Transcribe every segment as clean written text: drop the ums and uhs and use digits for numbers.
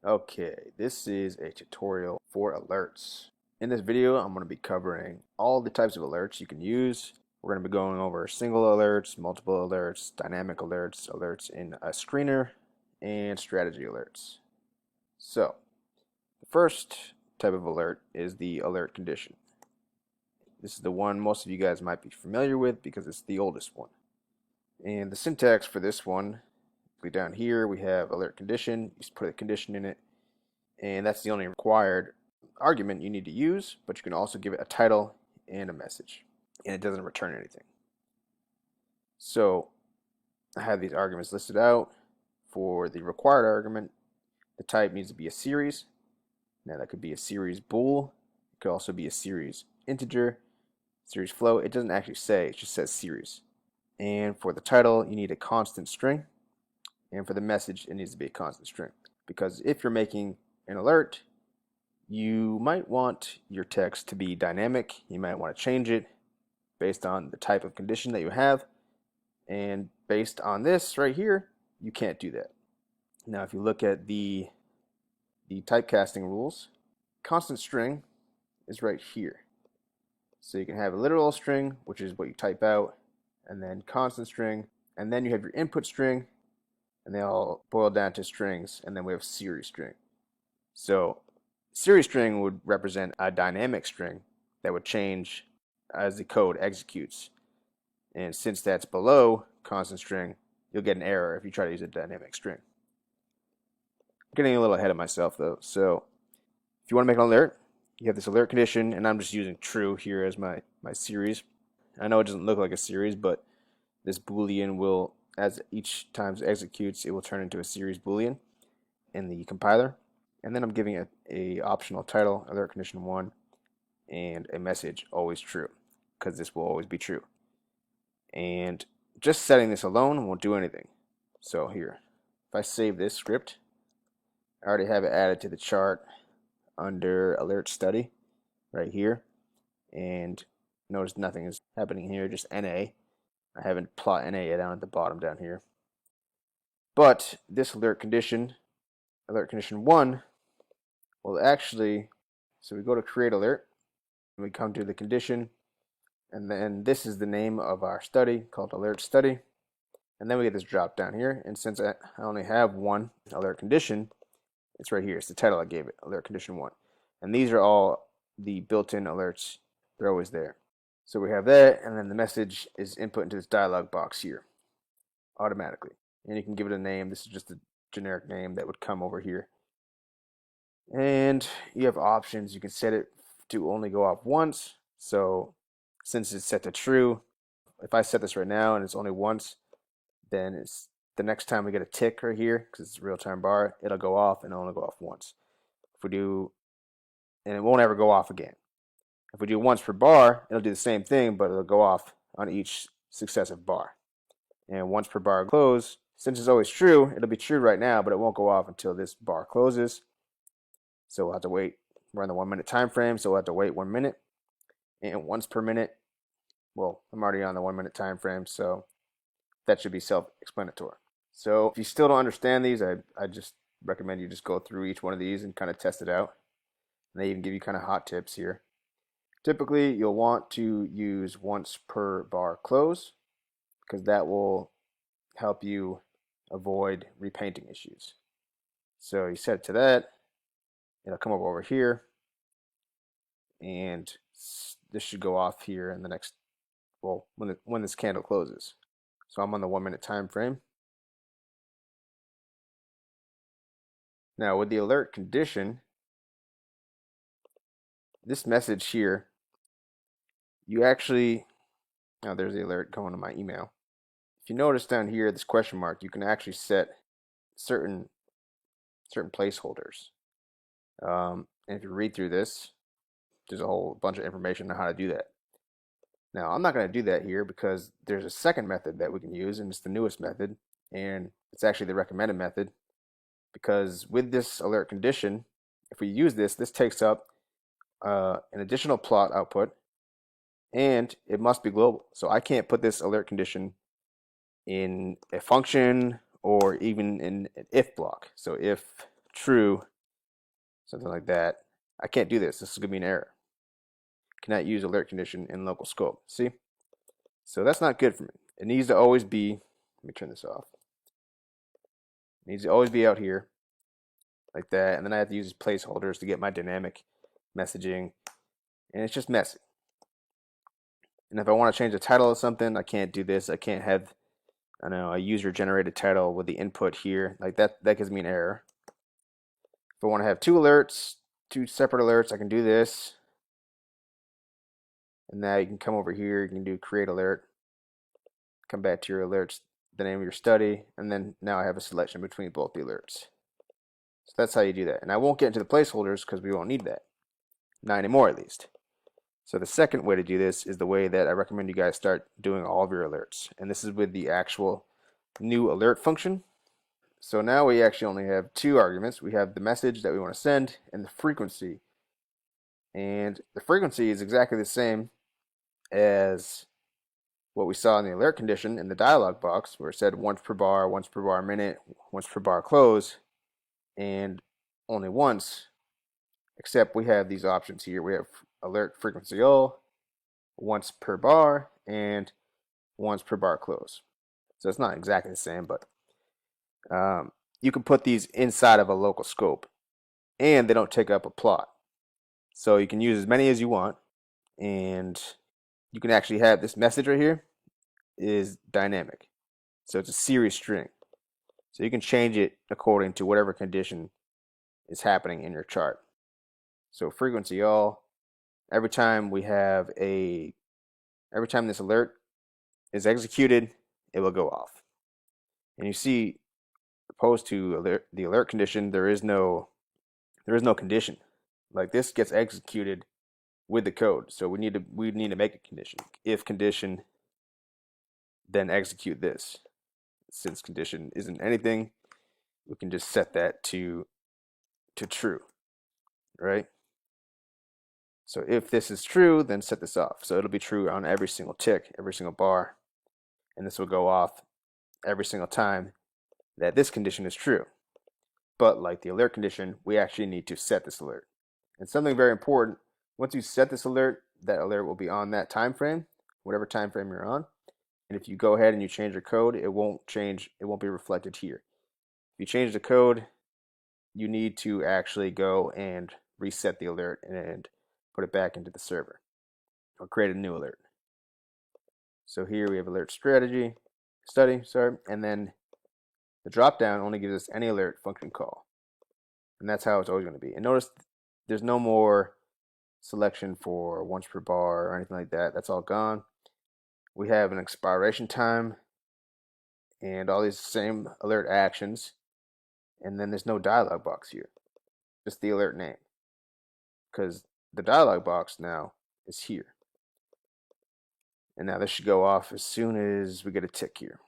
Okay, this is a tutorial for alerts. In this video, I'm going to be covering all the types of alerts you can use. We're going to be going over single alerts, multiple alerts, dynamic alerts, alerts in a screener, and strategy alerts. So, the first type of alert is the alert condition. This is the one most of you guys might be familiar with because it's the oldest one. And the syntax for this one, down here we have alert condition. You just put a condition in it, and that's the only required argument you need to use, but you can also give it a title and a message, and it doesn't return anything. So I have these arguments listed out. For the required argument, the type needs to be a series. Now that could be a series bool, it could also be a series integer, series float. It doesn't actually say, it just says series. And for the title, you need a constant string, and for the message, it needs to be a constant string, because if you're making an alert, you might want your text to be dynamic. You might want to change it based on the type of condition that you have, and based on this right here, you can't do that. Now if you look at the typecasting rules, constant string is right here. So you can have a literal string, which is what you type out, and then constant string, and then you have your input string, and they all boil down to strings, and then we have series string. So series string would represent a dynamic string that would change as the code executes. And since that's below constant string, you'll get an error if you try to use a dynamic string. I'm getting a little ahead of myself though. So if you want to make an alert, you have this alert condition, and I'm just using true here as my series. I know it doesn't look like a series, but this Boolean will, as each time it executes, it will turn into a series Boolean in the compiler. And then I'm giving it a optional title, alert condition 1, and a message, always true, because this will always be true. And just setting this alone won't do anything. So here, if I save this script, I already have it added to the chart under alert study right here. And notice nothing is happening here, just NA. I haven't plot NA down at the bottom down here. But this alert condition 1, will actually, so we go to create alert, and we come to the condition, and then this is the name of our study called alert study, and then we get this drop down here, and since I only have one alert condition, it's right here. It's the title I gave it, alert condition 1, and these are all the built-in alerts. They're always there. So we have that, and then the message is input into this dialog box here automatically, and you can give it a name. This is just a generic name that would come over here. And you have options. You can set it to only go off once. So since it's set to true, if I set this right now and it's only once, then it's the next time we get a tick right here, because it's a real-time bar, it'll go off and it'll only go off once. If we do, and it won't ever go off again. If we do once per bar, it'll do the same thing, but it'll go off on each successive bar. And once per bar close, since it's always true, it'll be true right now, but it won't go off until this bar closes. So we'll have to wait. We're on the 1 minute time frame, so we'll have to wait 1 minute. And once per minute, well, I'm already on the 1 minute time frame, so that should be self-explanatory. So if you still don't understand these, I just recommend you just go through each one of these and kind of test it out. And they even give you kind of hot tips here. Typically, you'll want to use once per bar close, because that will help you avoid repainting issues. So you set it to that. It'll come over here, and this should go off here in the next, well, when this candle closes. So I'm on the 1 minute time frame. Now with the alert condition, this message here, you actually, now there's the alert going to my email. If you notice down here, this question mark, you can actually set certain placeholders. And if you read through this, there's a whole bunch of information on how to do that. Now, I'm not going to do that here because there's a second method that we can use, and it's the newest method, and it's actually the recommended method, because with this alert condition, if we use this takes up an additional plot output, and it must be global. So I can't put this alert condition in a function or even in an if block. So if true, something like that, I can't do this. This is going to be an error. Cannot use alert condition in local scope. See? So that's not good for me. It needs to always be, let me turn this off. It needs to always be out here like that. And then I have to use placeholders to get my dynamic messaging. And it's just messy. And if I want to change the title of something, I can't do this. I can't have, I don't know, a user-generated title with the input here. Like that gives me an error. If I want to have two alerts, two separate alerts, I can do this. And now you can come over here, you can do create alert. Come back to your alerts, the name of your study, and then now I have a selection between both the alerts. So that's how you do that. And I won't get into the placeholders because we won't need that. Not anymore, at least. So the second way to do this is the way that I recommend you guys start doing all of your alerts. And this is with the actual new alert function. So now we actually only have two arguments. We have the message that we want to send and the frequency. And the frequency is exactly the same as what we saw in the alert condition in the dialog box, where it said once per bar minute, once per bar close, and only once, except we have these options here. We have alert frequency all, once per bar, and once per bar close. So it's not exactly the same, but you can put these inside of a local scope, and they don't take up a plot. So you can use as many as you want, and you can actually have this message right here is dynamic. So it's a series string. So you can change it according to whatever condition is happening in your chart. So frequency all, every time this alert is executed, it will go off. And you see, opposed to the alert condition, there is no condition. Like this gets executed with the code. So we need to make a condition. If condition, then execute this. Since condition isn't anything, we can just set that to true, right? So if this is true, then set this off. So it'll be true on every single tick, every single bar, and this will go off every single time that this condition is true. But like the alert condition, we actually need to set this alert. And something very important, once you set this alert, that alert will be on that time frame, whatever time frame you're on. And if you go ahead and you change your code, it won't be reflected here. If you change the code, you need to actually go and reset the alert and put it back into the server or create a new alert. So here we have alert study, and then the dropdown only gives us any alert function call. And that's how it's always going to be. And notice there's no more selection for once per bar or anything like that. That's all gone. We have an expiration time and all these same alert actions. And then there's no dialog box here, just the alert name. Because the dialog box now is here. And now this should go off as soon as we get a tick here.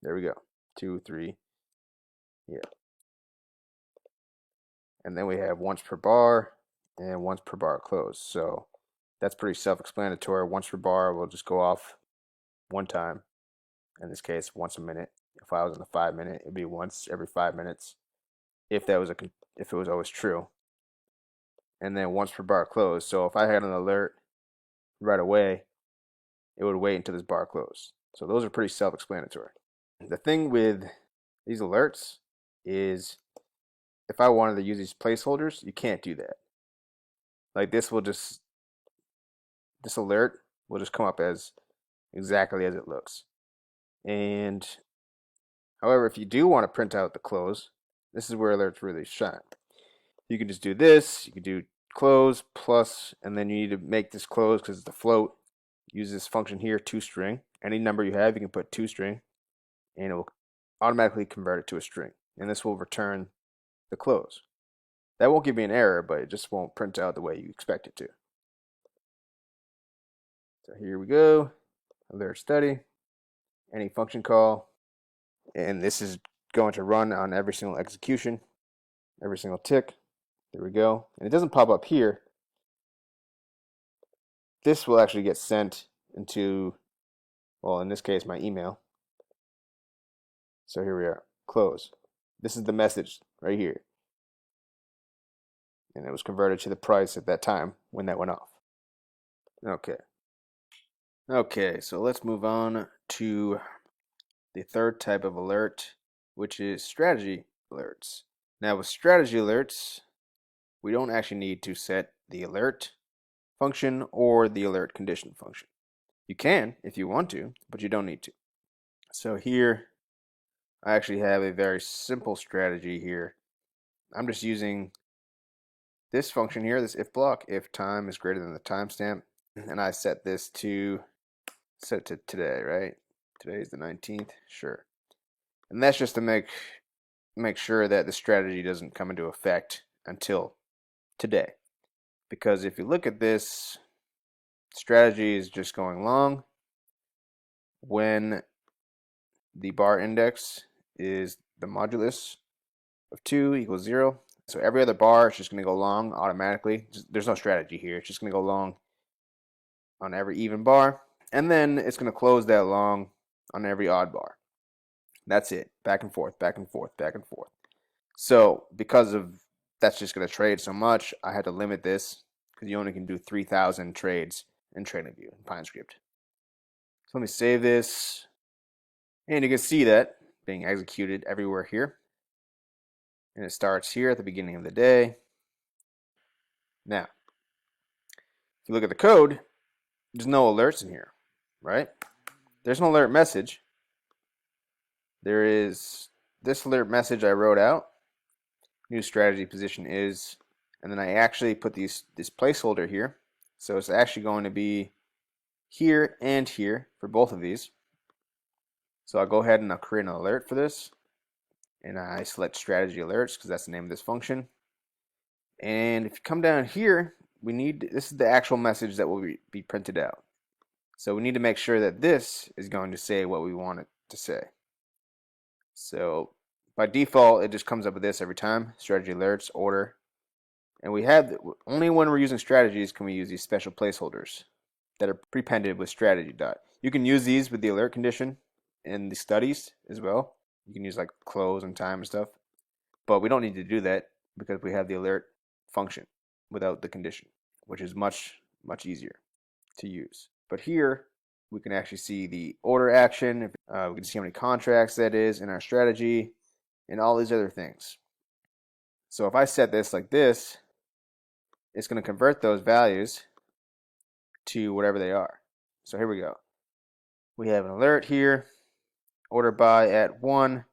There we go. 2, 3. Yeah. And then we have once per bar and once per bar close. So that's pretty self-explanatory. Once per bar will just go off one time. In this case, once a minute. If I was in the 5 minute, it'd be once every 5 minutes. If it was always true. And then once per bar close. So if I had an alert right away, it would wait until this bar closed. So those are pretty self-explanatory. The thing with these alerts is if I wanted to use these placeholders, you can't do that. Like this alert will just come up as exactly as it looks. And however, if you do want to print out the close, this is where alerts really shine. You can just do this, you can do close plus, and then you need to make this close because it's a float. Use this function here, toString. Any number you have, you can put toString, and it will automatically convert it to a string. And this will return the close. That won't give me an error, but it just won't print out the way you expect it to. So here we go, alert study, any function call, and this is going to run on every single execution, every single tick. There we go. And it doesn't pop up here. This will actually get sent into, well, in this case, my email. So here we are, close. This is the message right here. And it was converted to the price at that time when that went off. Okay. Okay, so let's move on to the third type of alert, which is strategy alerts. Now with strategy alerts, we don't actually need to set the alert function or the alert condition function. You can if you want to, but you don't need to. So here, I actually have a very simple strategy here. I'm just using this function here, this if block, if time is greater than the timestamp, and I set this to today, right? Today is the 19th, sure. And that's just to make sure that the strategy doesn't come into effect until today. Because if you look at this, strategy is just going long when the bar index is the modulus of 2 equals 0. So every other bar is just going to go long automatically. There's no strategy here. It's just going to go long on every even bar. And then it's going to close that long on every odd bar. That's it. Back and forth, back and forth, back and forth. So because of that's just going to trade so much, I had to limit this because you only can do 3,000 trades in TradingView in PineScript. So let me save this. And you can see that being executed everywhere here. And it starts here at the beginning of the day. Now, if you look at the code, there's no alerts in here, right? There's no alert message. There is this alert message I wrote out. New strategy position is, and then I actually put this placeholder here. So it's actually going to be here and here for both of these. So I'll go ahead and I'll create an alert for this. And I select strategy alerts because that's the name of this function. And if you come down here, this is the actual message that will be printed out. So we need to make sure that this is going to say what we want it to say. So by default, it just comes up with this every time, strategy alerts, order. And we have, only when we're using strategies can we use these special placeholders that are prepended with strategy dot. You can use these with the alert condition in the studies as well. You can use like close and time and stuff. But we don't need to do that because we have the alert function without the condition, which is much, much easier to use. But here, we can actually see the order action. We can see how many contracts that is in our strategy and all these other things. So if I set this like this, it's going to convert those values to whatever they are. So here we go. We have an alert here, order buy at 1,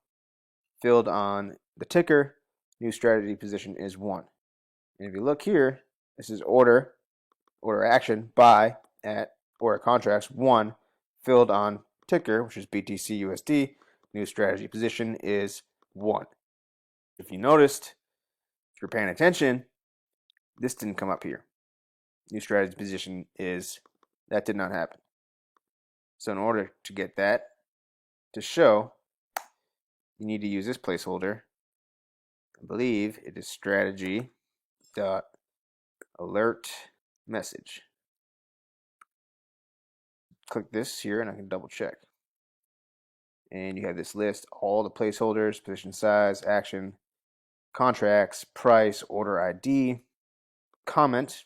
filled on the ticker, new strategy position is 1. And if you look here, this is order action, buy at order contracts 1, filled on ticker, which is BTC USD, new strategy position is 1. If you noticed, if you're paying attention, this didn't come up here. New strategy position is, that did not happen. So in order to get that to show, you need to use this placeholder. I believe it is strategy dot alert message. Click this here and I can double check. And you have this list, all the placeholders, position size, action, contracts, price, order ID, comment.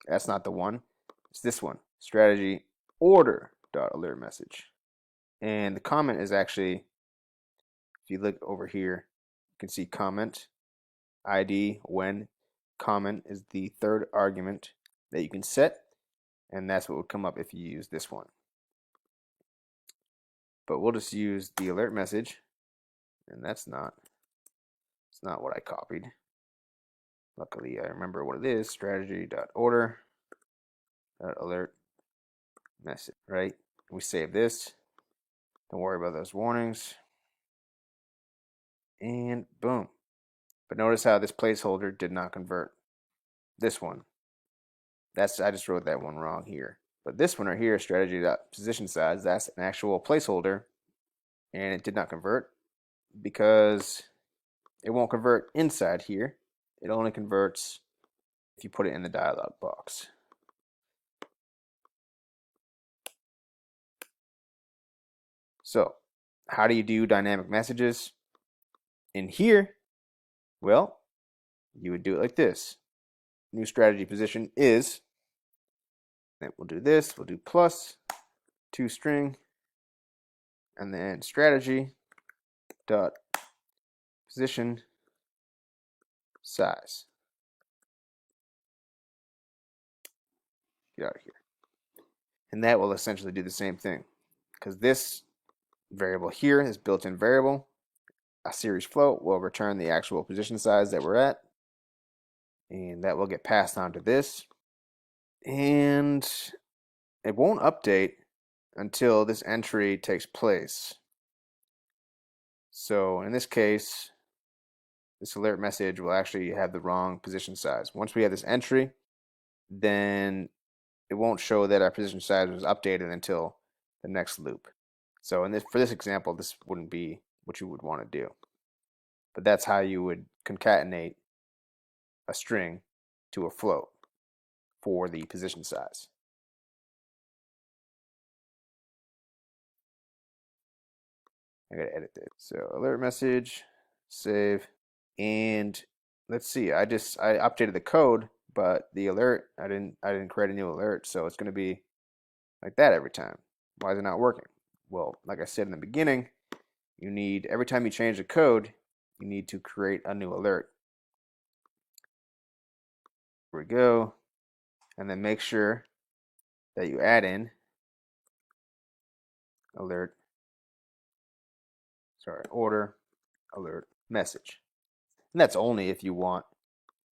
That's not the one. It's this one, strategy order dot alert message. And the comment is actually, if you look over here, you can see comment, ID, when. Comment is the third argument that you can set, and that's what would come up if you use this one. But we'll just use the alert message, and it's not what I copied. Luckily, I remember what it is, strategy.order alert message, right? We save this. Don't worry about those warnings. And boom. But notice how this placeholder did not convert. This one. I just wrote that one wrong here. But this one right here, strategy.position size, that's an actual placeholder. And it did not convert because it won't convert inside here. It only converts if you put it in the dialog box. So, how do you do dynamic messages in here, well, you would do it like this. New strategy position is, then we'll do this, we'll do plus, toString, and then strategy dot position size. Get out of here. And that will essentially do the same thing, because this variable here is built-in variable. A series float will return the actual position size that we're at, and that will get passed on to this, and it won't update until this entry takes place. So in this case, this alert message will actually have the wrong position size. Once we have this entry, then it won't show that our position size was updated until the next loop. So for this example, this wouldn't be what you would want to do. But that's how you would concatenate a string to a float for the position size. I gotta edit this. So alert message, save, and let's see. I updated the code, but the alert I didn't create a new alert, so it's gonna be like that every time. Why is it not working? Well, like I said in the beginning, you need, every time you change the code, you need to create a new alert. Here we go, and then make sure that you add in order alert message. And that's only if you want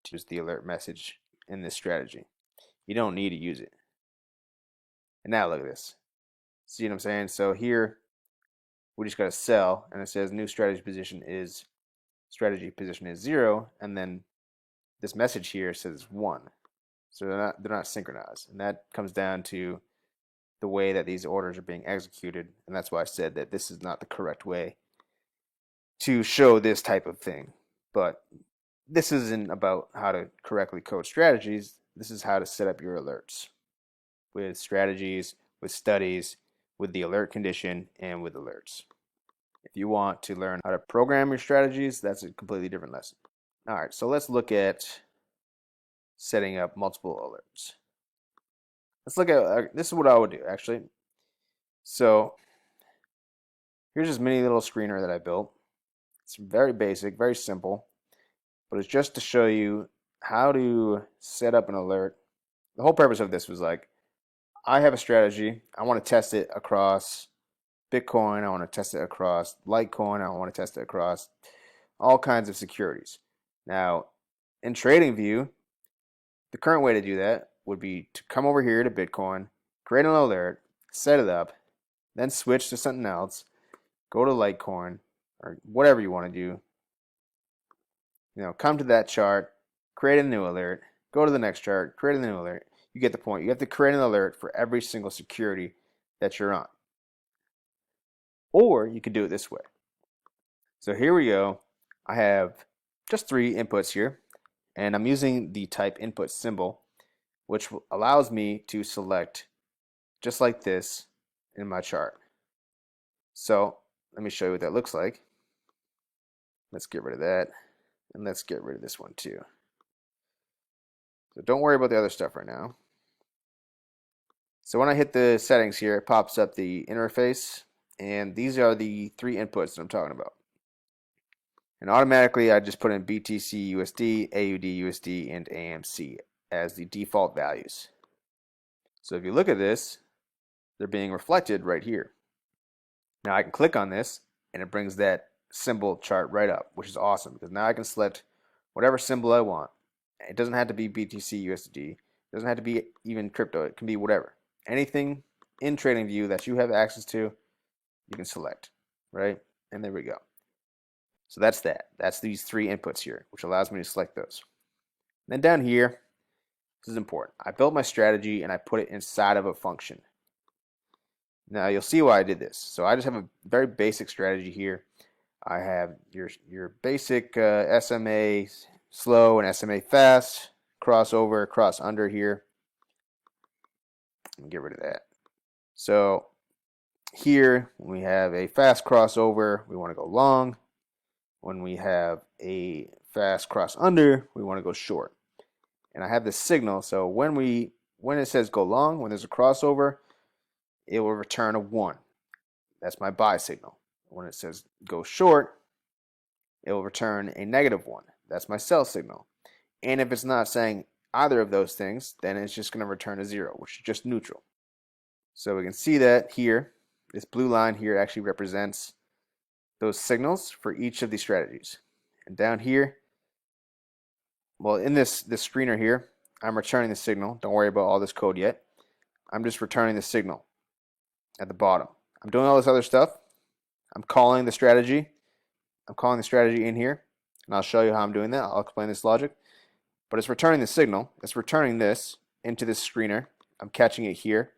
to use the alert message in this strategy. You don't need to use it. And now look at this. See what I'm saying? So here we just got a cell, and it says new strategy position is 0, and then this message here says 1. So they're not synchronized, and that comes down to the way that these orders are being executed, and that's why I said that this is not the correct way to show this type of thing. But this isn't about how to correctly code strategies. This is how to set up your alerts with strategies, with studies, with the alert condition, and with alerts. If you want to learn how to program your strategies, that's a completely different lesson. All right, so let's look at setting up multiple alerts. Let's look at, this is what I would do actually. So here's this mini little screener that I built. It's very basic, very simple, but it's just to show you how to set up an alert. The whole purpose of this was like, I have a strategy, I want to test it across Bitcoin, I want to test it across Litecoin, I want to test it across all kinds of securities. Now, in TradingView, the current way to do that would be to come over here to Bitcoin, create an alert, set it up, then switch to something else, go to Litecoin, or whatever you want to do. You know, come to that chart, create a new alert, go to the next chart, create a new alert. You get the point. You have to create an alert for every single security that you're on. Or you could do it this way. So here we go. I have just 3 inputs here, and I'm using the type input symbol, which allows me to select just like this in my chart. So let me show you what that looks like. Let's get rid of that, and let's get rid of this one too. So don't worry about the other stuff right now. So when I hit the settings here, it pops up the interface, and these are the 3 inputs that I'm talking about. And automatically I just put in BTC USD, AUD USD, and AMC as the default values. So if you look at this, they're being reflected right here. Now I can click on this, and it brings that symbol chart right up, which is awesome, because now I can select whatever symbol I want. It doesn't have to be BTC USD. It doesn't have to be even crypto. It can be whatever. Anything in TradingView that you have access to, you can select, right? And there we go. So that's that. That's these 3 inputs here, which allows me to select those. And then down here, this is important. I built my strategy and I put it inside of a function. Now you'll see why I did this. So I just have a very basic strategy here. I have your basic SMA slow and SMA fast, crossover, cross under here. Get rid of that. So here we have a fast crossover. We want to go long. when we have a fast cross under, we want to go short. And I have this signal, so when it says go long, when there's a crossover, it will return a 1. That's my buy signal. When it says go short, it will return a -1. That's my sell signal. And if it's not saying either of those things, then it's just going to return a 0, which is just neutral. So we can see that here, this blue line here actually represents those signals for each of these strategies. And down here, well, in this screener here, I'm returning the signal. Don't worry about all this code yet. I'm just returning the signal at the bottom. I'm doing all this other stuff. I'm calling the strategy. I'm calling the strategy in here, and I'll show you how I'm doing that. I'll explain this logic. But it's returning the signal. It's returning this into this screener. I'm catching it here.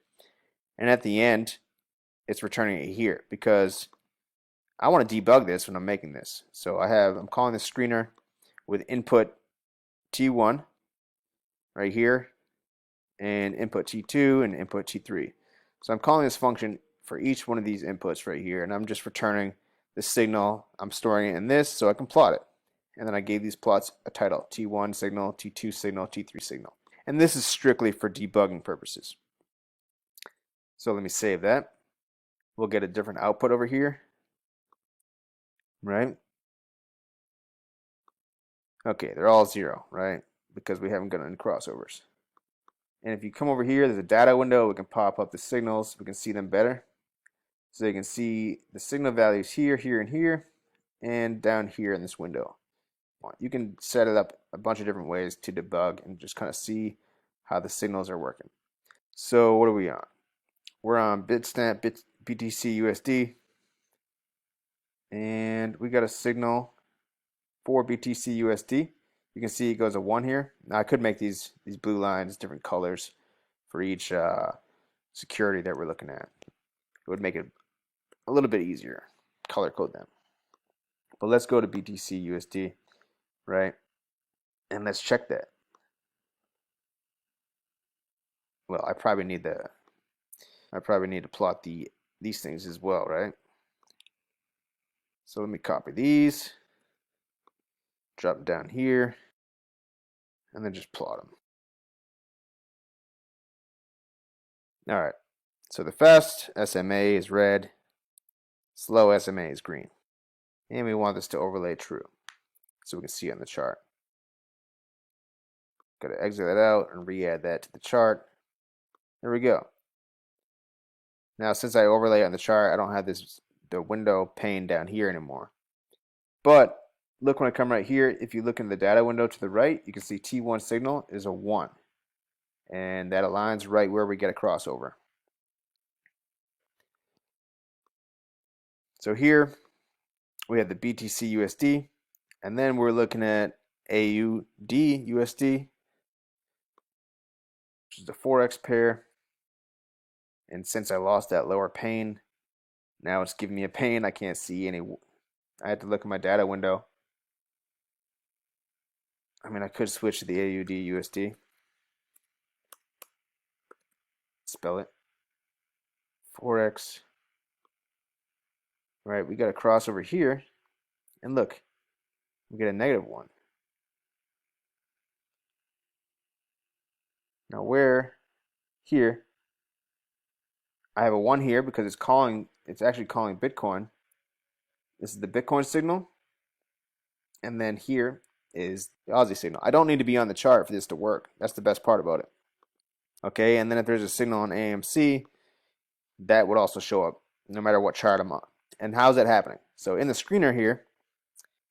And at the end, it's returning it here because I want to debug this when I'm making this. So I'm calling the screener with input T1 right here and input T2 and input T3. So I'm calling this function for each one of these inputs right here, and I'm just returning the signal. I'm storing it in this so I can plot it. And then I gave these plots a title: T1 signal, T2 signal, T3 signal. And this is strictly for debugging purposes. So let me save that. We'll get a different output over here, right? Okay, they're all 0, right? Because we haven't got any crossovers. And if you come over here, there's a data window. We can pop up the signals. We can see them better. So you can see the signal values here, here, and here, and down here in this window. You can set it up a bunch of different ways to debug and just kind of see how the signals are working. So what are we on? We're on Bitstamp BTC USD, and we got a signal for BTC USD. You can see it goes a 1 here. Now I could make these blue lines different colors for each security that we're looking at. It would make it a little bit easier, color code them. But let's go to BTC USD, right? And let's check that. Well, I probably need to plot these things as well, right? So let me copy these, drop them down here, and then just plot them. All right. So the fast SMA is red, slow SMA is green. And we want this to overlay true so we can see it on the chart. Got to exit that out and re-add that to the chart. There we go. Now, since I overlay on the chart, I don't have the window pane down here anymore. But look, when I come right here, if you look in the data window to the right, you can see T1 signal is a 1. And that aligns right where we get a crossover. So here we have the BTC USD, and then we're looking at AUD USD, which is the Forex pair. And since I lost that lower pane, now it's giving me a pane. I can't see any. I had to look at my data window. I mean, I could switch to the AUD USD. Spell it. Forex. Right, we got a crossover here. And look, we get a -1. Now where here, I have a 1 here because it's actually calling Bitcoin. This is the Bitcoin signal. And then here is the Aussie signal. I don't need to be on the chart for this to work. That's the best part about it. Okay, and then if there's a signal on AMC, that would also show up no matter what chart I'm on. And how's that happening? So in the screener here,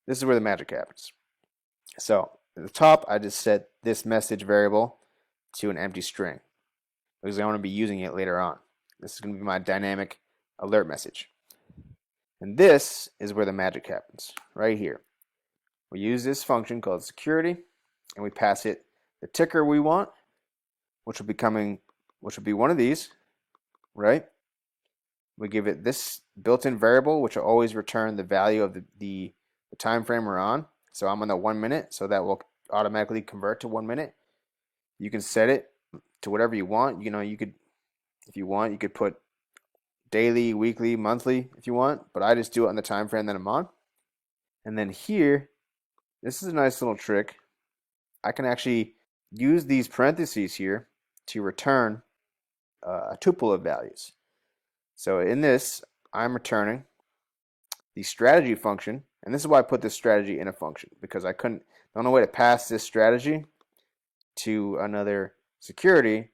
this is where the magic happens. So at the top, I just set this message variable to an empty string because I want to be using it later on. This is going to be my dynamic alert message. And this is where the magic happens, right here. We use this function called security, and we pass it the ticker we want, which will be one of these, right? We give it this built-in variable, which will always return the value of the time frame we're on. So I'm on the 1 minute, so that will automatically convert to 1 minute. You can set it to whatever you want. You know, if you want, you could put daily, weekly, monthly if you want, but I just do it on the time frame that I'm on. And then here, this is a nice little trick. I can actually use these parentheses here to return a tuple of values. So in this, I'm returning the strategy function, and this is why I put this strategy in a function, because the only way to pass this strategy to another security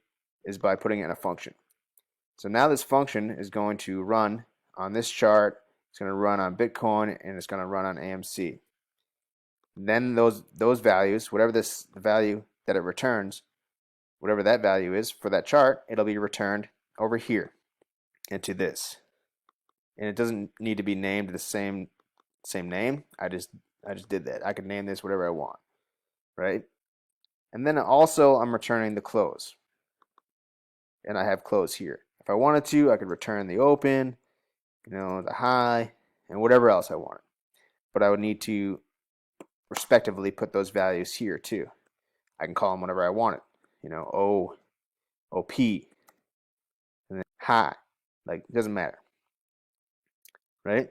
is by putting it in a function. So now this function is going to run on this chart, it's going to run on Bitcoin, and it's going to run on AMC. Then those values, whatever the value that it returns, whatever that value is for that chart, it'll be returned over here into this. And it doesn't need to be named the same name. I just did that. I can name this whatever I want, right? And then also I'm returning the close. And I have close here. If I wanted to, I could return the open, the high, and whatever else I wanted. But I would need to respectively put those values here too. I can call them whatever I wanted. O, OP, and then high. Like, it doesn't matter. Right?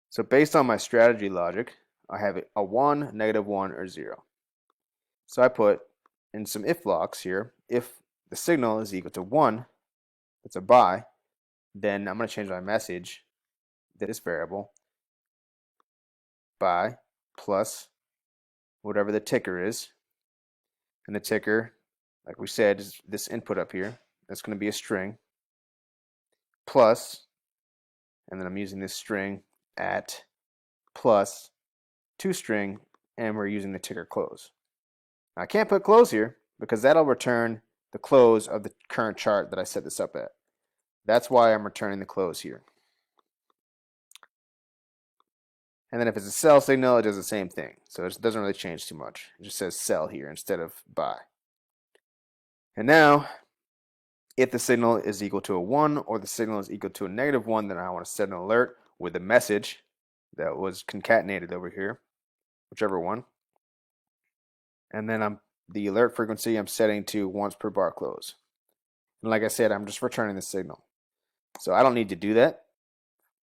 So based on my strategy logic, I have a 1, -1, or 0. So I put in some if blocks here. If the signal is equal to 1, it's a buy, then I'm going to change my message, this variable, buy plus whatever the ticker is. And the ticker, like we said, is this input up here. That's going to be a string plus, and then I'm using this string at plus toString, and we're using the ticker close. Now, I can't put close here because that'll return the close of the current chart that I set this up at. That's why I'm returning the close here. And then if it's a sell signal, it does the same thing. So it doesn't really change too much. It just says sell here instead of buy. And now, if the signal is equal to a 1 or the signal is equal to a -1, then I want to set an alert with a message that was concatenated over here, whichever one. And then the alert frequency I'm setting to once per bar close. And like I said, I'm just returning the signal. So I don't need to do that.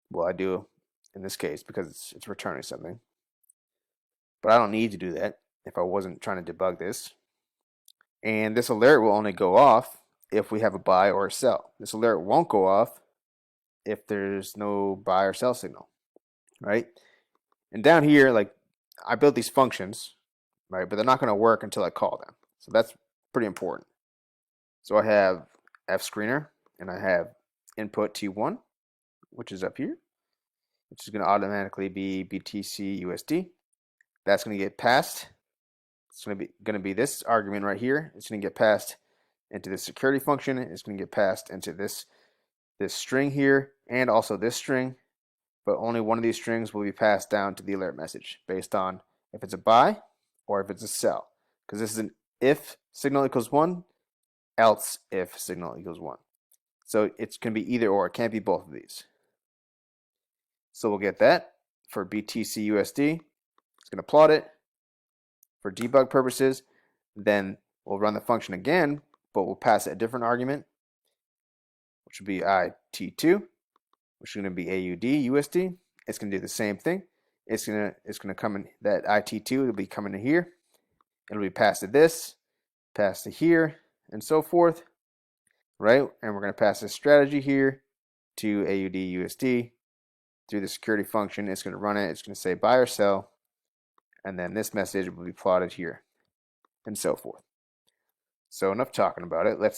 Well, I do in this case because it's returning something. But I don't need to do that if I wasn't trying to debug this. And this alert will only go off if we have a buy or a sell. This alert won't go off if there's no buy or sell signal, right? And down here, like, I built these functions, right? But they're not going to work until I call them. So that's pretty important. So I have fscreener, and I have input T1, which is up here, which is going to automatically be BTC USD. That's going to get passed. It's going to be this argument right here. It's going to get passed into the security function. It's going to get passed into this string here, and also this string. But only one of these strings will be passed down to the alert message based on if it's a buy or if it's a sell. Because this is an if signal equals 1, else if signal equals 1. So it's going to be either or. It can't be both of these. So we'll get that for BTC USD. It's going to plot it for debug purposes. Then we'll run the function again, but we'll pass it a different argument, which will be IT2, which is going to be AUD USD. It's going to do the same thing. It's going to come in, that IT2 will be coming in here. It'll be passed to this, passed to here, and so forth, right? And we're going to pass this strategy here to AUD USD through the security function. It's going to run it. It's going to say buy or sell, and then this message will be plotted here, and so forth. So enough talking about it. I'd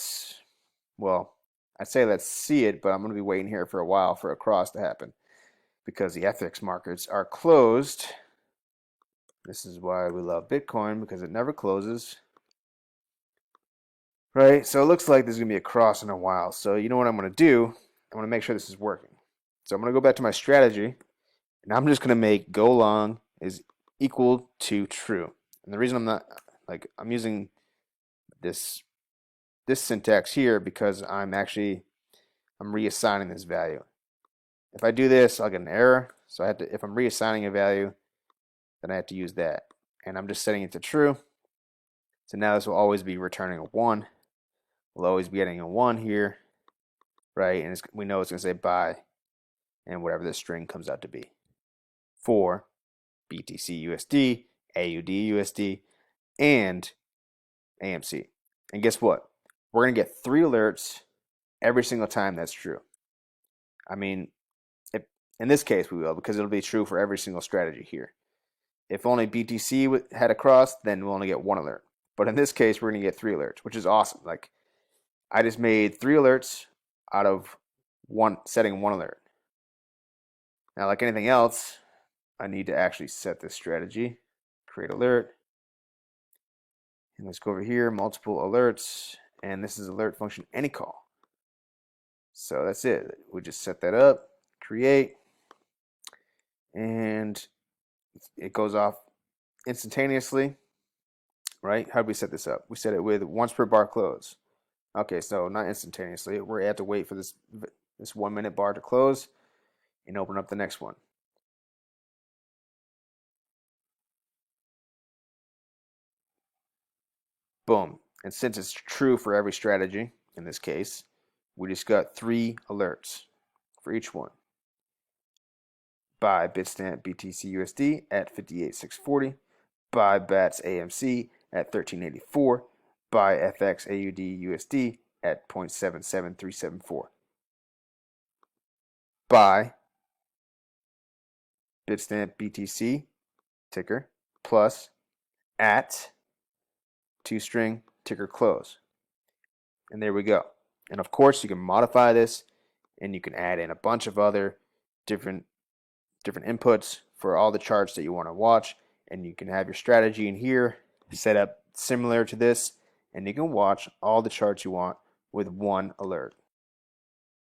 say let's see it, but I'm going to be waiting here for a while for a cross to happen because the FX markets are closed. This is why we love Bitcoin, because it never closes. Right? So it looks like there's going to be a cross in a while. So you know what I'm going to do? I'm going to make sure this is working. So I'm going to go back to my strategy, and I'm just going to make go long is equal to true. And the reason I'm using this syntax here because I'm reassigning this value. If I do this, I'll get an error. So if I'm reassigning a value, then I have to use that. And I'm just setting it to true. So now this will always be returning a 1. We'll always be getting a 1 here, right? And we know it's going to say buy and whatever the string comes out to be. For BTC USD, AUD USD, and AMC. And guess what? We're going to get 3 alerts every single time that's true. I mean, if, in this case we will, because it'll be true for every single strategy here. If only BTC had a cross, then we'll only get 1 alert. But in this case, we're going to get 3 alerts, which is awesome. Like, I just made 3 alerts out of setting 1 alert. Now, like anything else, I need to actually set this strategy. Create alert. And let's go over here, multiple alerts. And this is alert function any call. So that's it. We just set that up, create, and it goes off instantaneously, right? How do we set this up? We set it with once per bar close. Okay, so not instantaneously. We have to wait for this 1 minute bar to close and open up the next one. Boom. And since it's true for every strategy, in this case, we just got 3 alerts for each one. Buy Bitstamp BTC USD at 58,640. Buy BATS AMC at 1384. Buy FX AUD USD at 0.77374. Buy Bitstamp BTC ticker plus at 2-string ticker close. And there we go. And of course, you can modify this and you can add in a bunch of other different inputs for all the charts that you want to watch. And you can have your strategy in here set up similar to this. And you can watch all the charts you want with 1 alert.